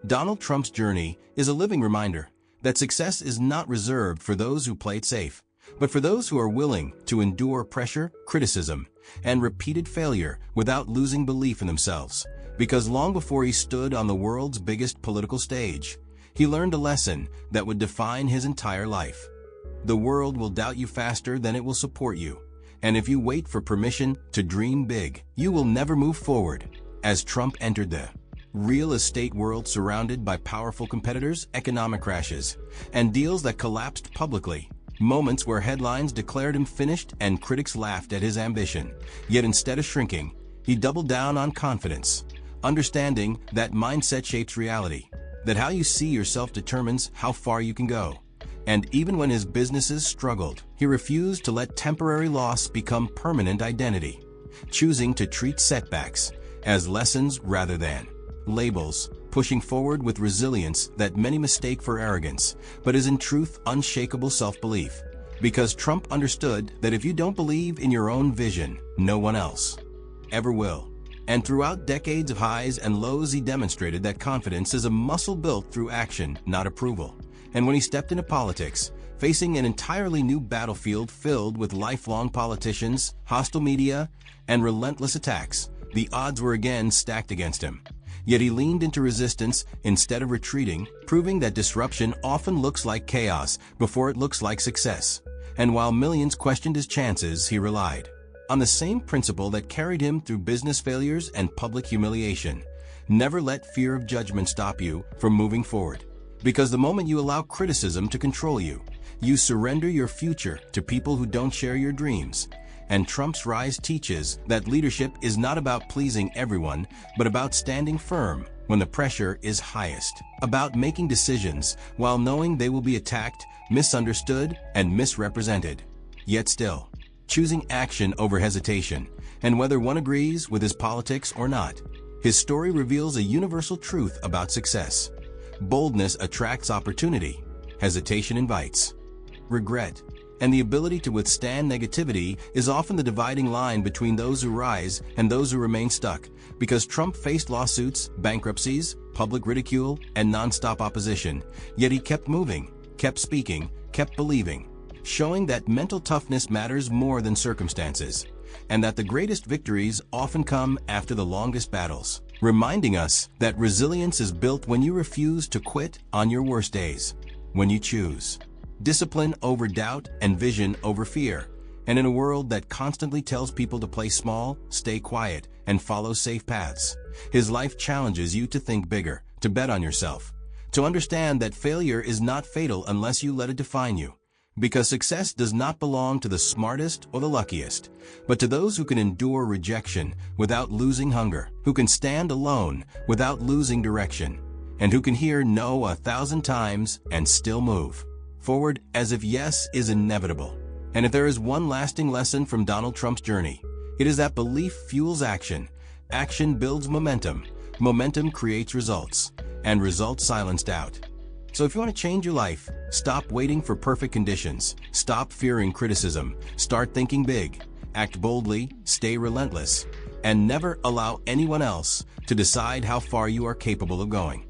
Donald Trump's journey is a living reminder that success is not reserved for those who play it safe, but for those who are willing to endure pressure, criticism, and repeated failure without losing belief in themselves. Because long before he stood on the world's biggest political stage, he learned a lesson that would define his entire life. The world will doubt you faster than it will support you. And if you wait for permission to dream big, you will never move forward. As Trump entered the real estate world surrounded by powerful competitors, economic crashes, and deals that collapsed publicly, moments where headlines declared him finished and critics laughed at his ambition. Yet instead of shrinking, he doubled down on confidence, understanding that mindset shapes reality, that how you see yourself determines how far you can go. And even when his businesses struggled, he refused to let temporary loss become permanent identity, choosing to treat setbacks as lessons rather than labels, pushing forward with resilience that many mistake for arrogance, but is in truth unshakable self-belief. Because Trump understood that if you don't believe in your own vision, no one else ever will. And throughout decades of highs and lows, he demonstrated that confidence is a muscle built through action, not approval. And when he stepped into politics, facing an entirely new battlefield filled with lifelong politicians, hostile media, and relentless attacks, the odds were again stacked against him. Yet he leaned into resistance instead of retreating, proving that disruption often looks like chaos before it looks like success. And while millions questioned his chances, he relied on the same principle that carried him through business failures and public humiliation. Never let fear of judgment stop you from moving forward. Because the moment you allow criticism to control you, you surrender your future to people who don't share your dreams. And Trump's rise teaches that leadership is not about pleasing everyone, but about standing firm when the pressure is highest, about making decisions while knowing they will be attacked, misunderstood, and misrepresented. Yet still, choosing action over hesitation, and whether one agrees with his politics or not. His story reveals a universal truth about success. Boldness attracts opportunity, hesitation invites regret, and the ability to withstand negativity is often the dividing line between those who rise and those who remain stuck. Because Trump faced lawsuits, bankruptcies, public ridicule, and non-stop opposition, yet he kept moving, kept speaking, kept believing, showing that mental toughness matters more than circumstances, and that the greatest victories often come after the longest battles, reminding us that resilience is built when you refuse to quit on your worst days, when you choose discipline over doubt and vision over fear. And in a world that constantly tells people to play small, stay quiet, and follow safe paths, his life challenges you to think bigger, to bet on yourself, to understand that failure is not fatal unless you let it define you. Because success does not belong to the smartest or the luckiest, but to those who can endure rejection without losing hunger, who can stand alone without losing direction, and who can hear no 1,000 times and still move forward as if yes is inevitable. And if there is one lasting lesson from Donald Trump's journey, it is that belief fuels action, action builds momentum, momentum creates results, and results silence doubt. So if you want to change your life, stop waiting for perfect conditions, stop fearing criticism, start thinking big, act boldly, stay relentless, and never allow anyone else to decide how far you are capable of going.